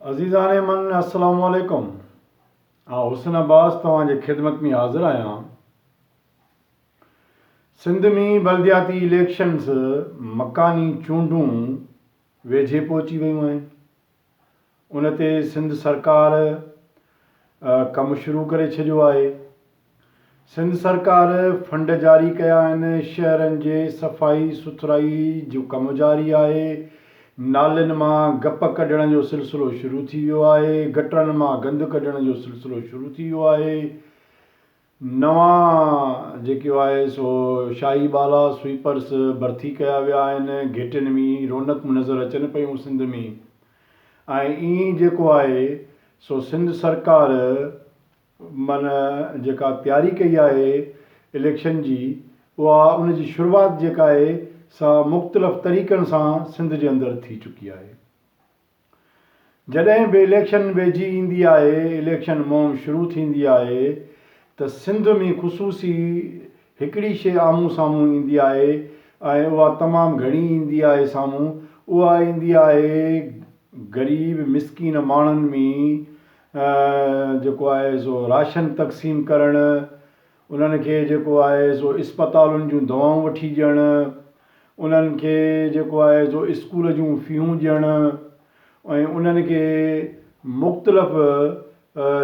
अज़ीज़ान मन अस्सलाम वालेकुम। हुसन अब्बास तव्हांजे ख़िदमत में हाज़िर आहियां। सिंध में बल्दियाती इलेक्शन्स मकानी चूंडूं वेझे पहुची वियूं आहिनि। उन ते सिंध सरकार कमु शुरू करे छॾियो आहे। सिंध सरकार फंड जारी कया आहिनि, शहरनि जे सफ़ाई सुथराई जो कमु जारी आहे। नालियुनि मां गप कढण जो सिलसिलो शुरू थी वियो आहे। गटरनि मां गंद कढण जो सिलसिलो शुरू थी वियो आहे। नवां जेको आहे सो शाही बाला स्वीपर्स भर्ती कया विया आहिनि। गेटनि में रौनकूं नज़र अचनि पियूं सिंध में। ऐं ईअं जेको आहे सो सिंध सरकार माना जेका तयारी कई आहे इलेक्शन जी, उहा उन जी शुरूआति जेका आहे सा मुख़्तलिफ़ तरीक़नि सां सिंध जे अंदरि थी चुकी आहे। जॾहिं बि इलेक्शन वेझी ईंदी आहे, इलेक्शन मुहिम शुरू थींदी आहे, त सिंध में ख़ुसूसी हिकिड़ी शइ आम्हूं साम्हूं ईंदी आहे ऐं उहा तमामु घणी ईंदी आहे साम्हूं। उहा ईंदी आहे ग़रीब मिसकीन माण्हुनि में जेको आहे सो राशन तक़सीम करणु, उन्हनि खे जेको आहे सो इस्पतालुनि जूं दवाऊं वठी ॾियणु, उन्हनि खे जेको आहे सो स्कूल जूं फ़ियूं ॾियणु, ऐं उन्हनि खे मुख़्तलिफ़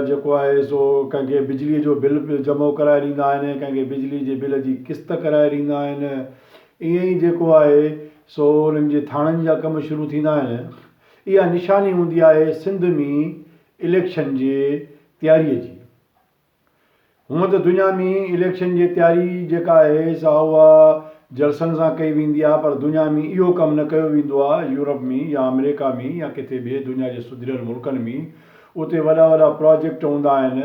जेको आहे सो कंहिंखे बिजलीअ जो बिल जमो कराए ॾींदा आहिनि, कंहिंखे बिजली जे बिल जी क़िस्त कराए ॾींदा आहिनि। ईअं ई जेको आहे सो उन्हनि जे थाणनि जा कम शुरू थींदा आहिनि। इहा निशानी हूंदी आहे सिंध में इलेक्शन जे तयारीअ जी। हूअं त दुनिया में इलेक्शन जी तयारी जेका आहे सा उहा जलसनि सां कई वेंदी आहे, पर दुनिया में इहो कमु न कयो वेंदो आहे। यूरोप में या अमेरिका में या किथे ॿिए दुनिया जे सुधरियल मुल्कनि में उते वॾा वॾा प्रोजेक्ट हूंदा आहिनि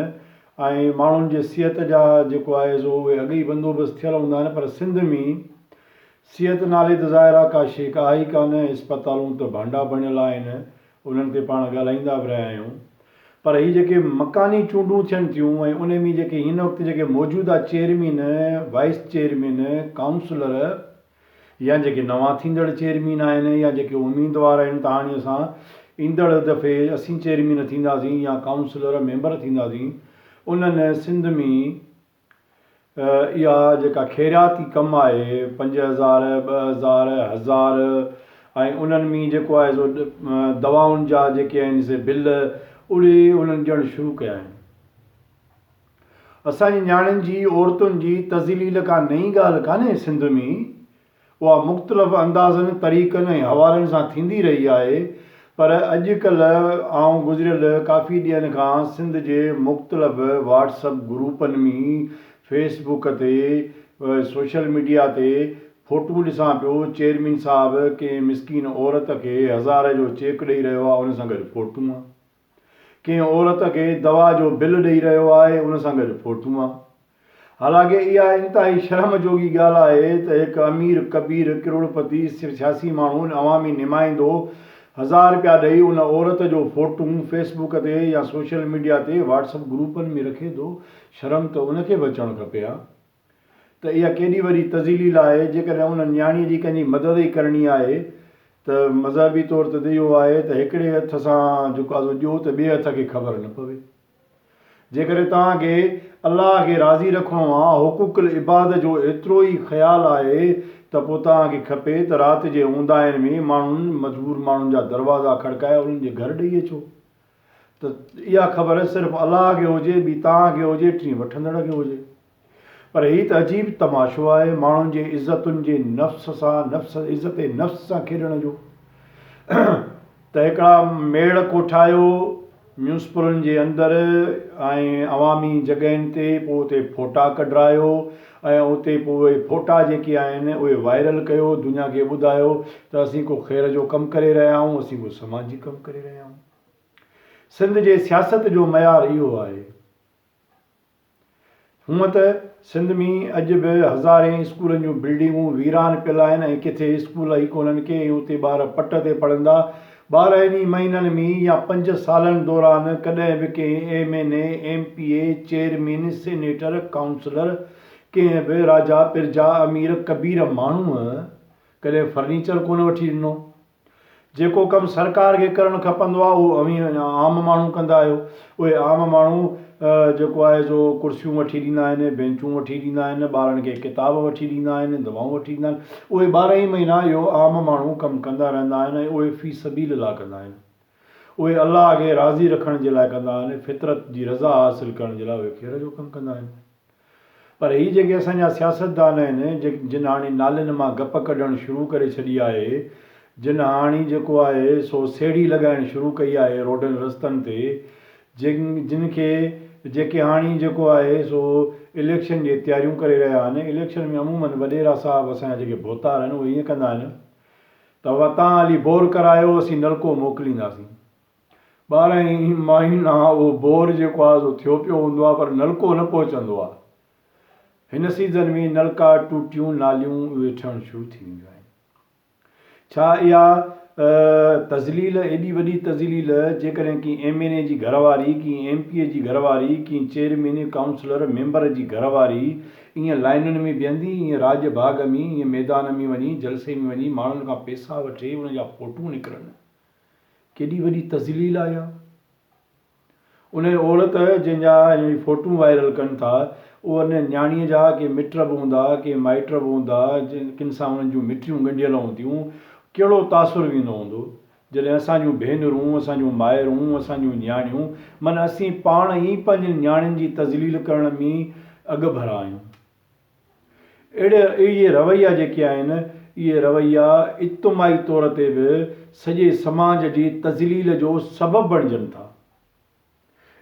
ऐं माण्हुनि जे सिहत जा जेको आहे सो उहे अॻे ई बंदोबस्तु थियल हूंदा आहिनि। पर सिंध में सिहत नाले त ज़ाहिर आहे का शइ का ई कान। इस्पतालूं त भांडा बणियल आहिनि, उन्हनि ते पाण ॻाल्हाईंदा बि रहिया आहियूं। पर हीअ जेके मकानी चूंडूं थियनि थियूं ऐं उन में जेके हिन वक़्तु जेके मौजूदा चेयरमैन, वाइस चेयरमैन, काउंसलर या जेके नवां थींदड़ चेयरमैन आहिनि या जेके उम्मीदवार आहिनि, त हाणे असां ईंदड़ दफ़े असीं चेयरमैन थींदासीं या काउंसलर मेंबर थींदासीं, उन्हनि सिंध में इहा जेका ख़ैरियाती कमु आहे 5000, 2000, 1000 ऐं उन्हनि में जेको आहे सो दवाउनि जा जेके आहिनि से बिल उहे उन्हनि ॾियणु शुरू कया आहिनि। असांजी नियाणियुनि जी, औरतुनि जी तज़लील का नई ॻाल्हि कान्हे सिंध में। उहा मुख़्तलिफ़ अंदाज़नि, तरीक़नि ऐं हवालनि सां थींदी रही आहे। पर अॼुकल्ह आउं गुज़िरियल काफ़ी ॾींहंनि खां सिंध जे मुख़्तलिफ़ व्हाट्सअप ग्रुपनि में, फेसबुक ते, सोशल मीडिया ते फ़ोटू ॾिसां पियो। चेयरमैन साहिबु कंहिं मिसकीन औरत खे 1000 जो चेक ॾेई रहियो आहे, उन सां गॾु फ़ोटू आहे। कंहिं औरत खे दवा जो बिल ॾेई रहियो आहे, उन सां गॾु फ़ोटू आहे। हालांकि इहा इंतिहाई शर्म जोगी ॻाल्हि आहे त हिकु अमीर कबीर करोड़पति सियासी माण्हू, अवामी नुमाइंदो 1000 रुपया ॾेई उन औरत जो फ़ोटू फेसबुक ते या सोशल मीडिया ते व्हाट्सअप ग्रुपनि में रखे थो। शर्म त उनखे बि अचणु खपे आहे। त इहा केॾी वॾी तज़लील आहे। जेकॾहिं उन नियाणीअ जी कंहिंजी मदद ई करणी आहे त मज़हबी तौर ते इहो आहे त हिकिड़े हथ सां जेको आहे ॾियो त ॿिए हथ खे ख़बर न पवे। जेकॾहिं तव्हांखे अलाह खे राज़ी रखिणो आहे, हुक़ुक़ुल इबाद जो एतिरो ई ख़्यालु आहे, त पोइ तव्हांखे खपे त राति जे ऊंदाहिनि में माण्हुनि, मजबूर माण्हुनि जा दरवाज़ा खड़काए उन्हनि जे घर ॾेई अचो। त इहा ख़बर सिर्फ़ु अलाह खे हुजे, ॿी तव्हांखे हुजे, टी वठंदड़ खे हुजे। पर हीअ त अजीब तमाशो आहे माण्हुनि जे इज़तुनि जे नफ़्स सां, इज़त नफ़्स सां खेॾण जो। त हिकिड़ा मेड़ कोठायो म्यूनिसिपलनि जे अंदरि ऐं अवामी जॻहियुनि ते, पोइ उते फ़ोटा कढायो ऐं उते पोइ उहे फ़ोटा जेके आहिनि उहे वायरल कयो, दुनिया खे ॿुधायो त असीं को ख़ैर जो कमु करे रहिया आहियूं, असीं को समाजी कमु करे रहिया आहियूं। सिंध जे सियासत जो मयार इहो आहे। हूअं त सिंध में अॼु बि हज़ारे स्कूलनि जूं बिल्डिंगूं वीरान पियल आहिनि ऐं किथे स्कूल ई कोन्हनि के उते ॿार पट ते पढ़ंदा। ॿार इन महीननि में या 5 सालनि दौरान कॾहिं बि कंहिं MNA, MPA, chairman, senator, councillor, कंहिं बि राजा पिरजा अमीर कबीर माण्हूअ कॾहिं फर्नीचर कोन वठी ॾिनो। जेको कमु सरकार खे करणु खपंदो आहे उहो अवी आम माण्हू कंदा आहियो। उहे आम माण्हू जेको आहे सो कुर्सियूं वठी ॾींदा आहिनि, बेंचूं वठी ॾींदा आहिनि, ॿारनि खे किताब वठी ॾींदा आहिनि, दवाऊं वठी ॾींदा आहिनि। उहे 12 ई महीना इहो आम माण्हू कमु कंदा रहंदा आहिनि ऐं उहे फ़ी सबील लाइ कंदा आहिनि। उहे अलाह खे राज़ी रखण जे लाइ कंदा आहिनि, फितरत जी रज़ा हासिलु करण जे लाइ उहे खीर जो कमु कंदा आहिनि। पर हीअ जेके असांजा सियासतदान आहिनि जिन हाणे नालनि मां गप कढणु शुरू करे छॾी आहे, जिन हाणे जेको आहे सो सेड़ी लॻाइणु शुरू कई आहे रोडनि रस्तनि ते, जिन खे जेके हाणे जेको आहे सो इलेक्शन जी तयारियूं करे रहिया आहिनि। इलेक्शन में अमूमन वॾेरा साहब असांजा जेके भोतार आहिनि उहे ईअं कंदा आहिनि त तव्हां हली बोर करायो, असीं नलको मोकिलींदासीं। 12 ई महीना उहो बोर जेको आहे सो थियो पियो हूंदो आहे पर नलको न पहुचंदो आहे। हिन सीज़न में नलका टूटियूं नालियूं उहे ठहणु शुरू थी वेंदियूं आहिनि। छा इहा तज़लील, एॾी वॾी तज़लील जेकॾहिं की MNA जी घरवारी, की MP जी घरवारी, की चेयरमैन काउंसलर मेंबर जी घरवारी ईअं लाइनुनि में बीहंदी, ईअं राज बाग में, ईअं मैदान में वञी, जलसे में वञी माण्हुनि खां पैसा वठे, उन जा फ़ोटूं निकिरनि? केॾी वॾी तज़लील आहे इहा। उन औरत जंहिंजा फ़ोटूं वायरल कनि था, उन न्याणीअ जा के मिट बि हूंदा, के माइट बि हूंदा, किन सां उन्हनि जूं मिठियूं ॻंढियल हूंदियूं, कहिड़ो तासुरु वेंदो हूंदो जॾहिं असांजूं भेनरूं, असांजूं माइरूं, असांजूं न्याणियूं, माना असीं पाण ई पंहिंजी न्याणियुनि जी तज़लील करण में अॻभरा आहियूं। इहे रवैया जेके आहिनि, इहे रवैया इज्तमाही तौर ते बि सॼे समाज जी तज़लील जो सबबु बणिजनि था।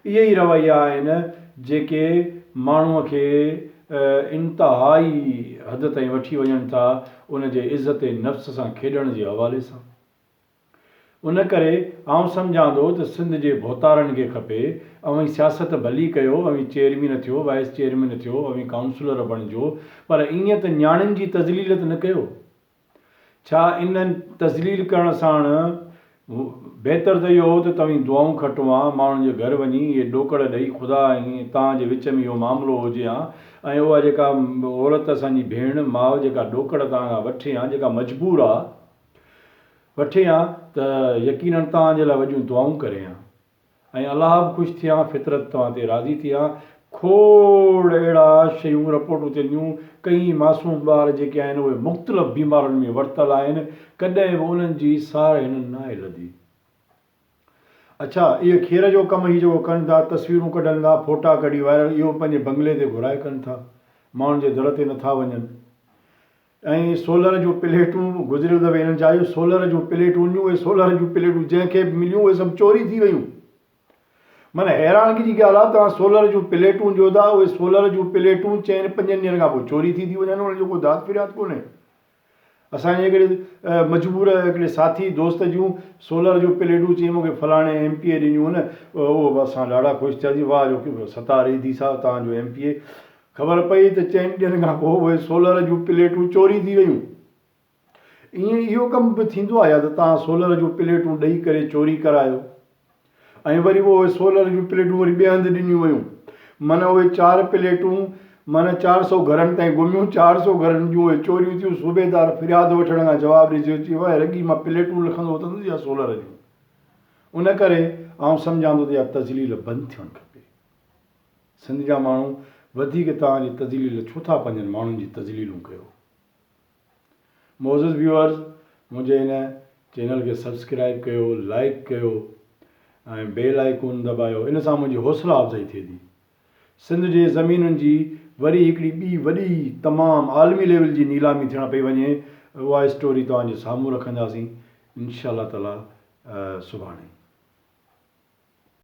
इहे ई रवैया आहिनि जेके माण्हूअ खे इंतिहाई हद ताईं वठी वञनि था उन जे इज़त नफ़्स सां खेॾण जे हवाले सां। उन करे आउं सम्झां थो त सिंध जे भोतारनि खे खपे अवी सियासत भली कयो, अवी चेयरमैन थियो, वाइस चेयरमैन थियो, अवी काउंसलर बणिजो, पर ईअं त न्याणियुनि जी तज़लील त न कयो। छा इन्हनि तज़लील करण साण बहितर त इहो हो त तव्हीं दुआऊं खटो आहे, माण्हुनि जे घर वञी इहे ॾोकड़ ॾेई खुदा ऐं तव्हांजे विच में इहो मामिलो हुजे हा, ऐं उहा जेका औरत असांजी भेण माउ जेका ॾोकड़ तव्हां खां वठे हा, जेका मजबूर आहे वठे हा, त यकीननि तव्हांजे लाइ वॾियूं दुआऊं करे हा ऐं अलाह बि ख़ुशि थिया, फितरत तव्हां ते राज़ी थी हा। खोड़ अहिड़ा शयूं रिपोर्टूं थियनियूं, कई मासूम ॿार जेके आहिनि उहे मुख़्तलिफ़ बीमारियुनि में वरितल आहिनि, कॾहिं बि उन्हनि जी सार हिननि न आहे लधी। अच्छा, इहे खीर जो कमु ई जेको कनि था, तस्वीरूं कढनि था, फ़ोटा कढी वायरल, इहो पंहिंजे बंगले ते घुराए कनि था, माण्हुनि जे दर ते नथा वञनि। ऐं सोलर जूं प्लेटूं, गुज़िरियल दफ़े हिननि चाहियो सोलर जूं प्लेटूं हुयूं, उहे सोलर जूं प्लेटूं जंहिंखे बि मिलियूं उहे सभु चोरी थी वियूं। माना हैरानगी जी ॻाल्हि आहे, तव्हां सोलर जूं प्लेटूं ॾियो था, उहे सोलर जूं प्लेटूं 4-5 ॾींहंनि खां पोइ चोरी थी वञनि, उन जो को दाद फिरियाद कोन्हे। असांजे हिकिड़े मजबूर हिकिड़े साथी दोस्त जूं सोलर जूं प्लेटूं चई मूंखे फलाणे MP ॾिनियूं आहिनि, उहो असां ॾाढा ख़ुशि थियासीं, वाह जो सतार ईदी साहब तव्हांजो MP। ख़बर पई त 4 ॾींहंनि खां पोइ उहे सोलर जूं प्लेटूं चोरी थी वियूं। ईअं इहो कमु बि थींदो आहे त तव्हां सोलर जूं प्लेटूं ॾेई करे चोरी करायो ऐं वरी उहे सोलर जूं प्लेटूं वरी ॿिए हंधि ॾिनियूं वियूं। माना उहे 4 प्लेटूं माना 400 घरनि ताईं घुमियूं, 400 घरनि जूं उहे चोरियूं थियूं। सूबेदार फिरियाद वठण खां जवाबु ॾिसी अची वियो आहे, रॻी मां प्लेटूं लिखंदो त न इहा सोलर जूं। उन करे आउं सम्झां थो त इहा तज़लील बंदि थियणु खपे। सिंध जा माण्हू वधीक तव्हांजी तज़लील छो था पंहिंजनि माण्हुनि जी तज़लीलूं कयो। मोज़िज़ व्यूअर्स, मुंहिंजे हिन चैनल खे सब्सक्राइब कयो, लाइक कयो ऐं बेल आइकॉन दॿायो। इन सां मुंहिंजी हौसला अफ़ज़ाई थिए थी। सिंध जे ज़मीनुनि जी वरी हिकिड़ी ॿी वॾी तमामु आलमी लेवल जी नीलामी थियण पई वञे, उहा स्टोरी तव्हांजे साम्हूं रखंदासीं इंशाअल्लाह ताला सुभाणे।